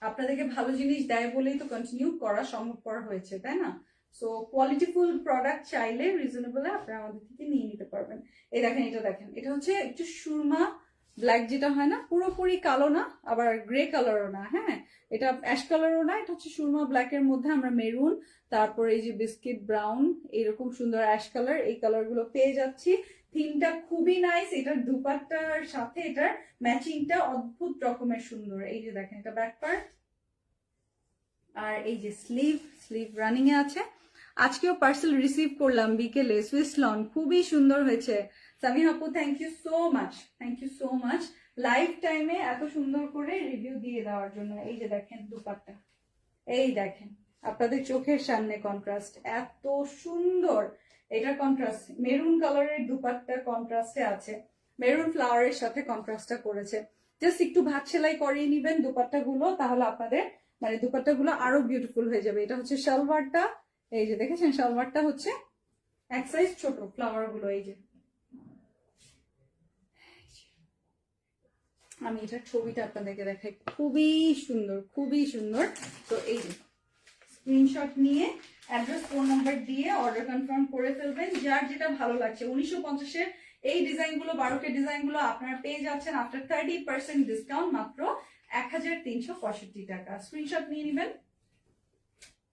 আপনাদেরকে ভালো জিনিস দেয় বলেই তো কন্টিনিউ করা সম্ভবপর হয়েছে, তাই না? সো কোয়ালিটিফুল প্রোডাক্ট চাইলে রিজনেবলে আপনারা আমাদের থেকে নিয়ে নিতে পারবেন। এই দেখেন, এটা দেখেন, এটা হচ্ছে একটু সুরমা ব্ল্যাক, যেটা হয় না পুরোপুরি কালো না আবার গ্রে কালারও না, হ্যাঁ এটা অ্যাশ কালারও না, এটা হচ্ছে সুরমা ব্ল্যাক এর মধ্যে আমরা মেরুন, তারপর এই যে বিস্কিট ব্রাউন, এরকম সুন্দর অ্যাশ কালার, এই কালার গুলো পেয়ে যাচ্ছি। থিমটা খুবই নাইস, এটার দুপাট্টার সাথে এটার ম্যাচিংটা অদ্ভুত রকমের সুন্দর। এই যে দেখেন, এটা ব্যাক পার্ট, আর এই যে স্লিভ রানিং এ আছে। আজকেও পার্সেল রিসিভ করলাম বিকেলে, সুইস লন, খুবই সুন্দর হয়েছে। সামি আপু, thank you so much, thank you so much life টাইমে এত সুন্দর করে রিভিউ দিয়ে দেওয়ার জন্য। এই যে দেখেন দুপাট্টা, এই দেখেন আপনাদের চোখের সামনে কন্ট্রাস্ট, এত সুন্দর এটা কন্ট্রাস্ট, মেরুন কালারের দুপাট্টা কন্ট্রাস্টে আছে, মেরুন ফ্লাওয়ারের সাথে কন্ট্রাস্টটা করেছে। জাস্ট একটু ভাত সেলাই করিয়ে নিবেন দুপাট্টা গুলো, তাহলে আপনাদের মানে দুপাট্টা গুলো আরো বিউটিফুল হয়ে যাবে। এটা হচ্ছে সালোয়ারটা, এই যে দেখেছেন সালোয়ারটা হচ্ছে এক সাইজ ছোট, ফ্লাওয়ার গুলো এই যে, আমি এটার ছবিটা আপনাদেরকে দেখাই, খুবই সুন্দর খুবই সুন্দর। তো এই যে স্ক্রিনশট নিয়ে অ্যাড্রেস ফোন নাম্বার দিয়ে অর্ডার কনফার্ম করে ফেলবেন, যার যেটা ভালো লাগছে। 1950-এর এই ডিজাইনগুলো, 12K ডিজাইনগুলো আপনারা পেয়ে যাচ্ছেন আফটার 30% ডিসকাউন্ট মাত্র 1365 টাকা। স্ক্রিনশট নিয়ে নেবেন।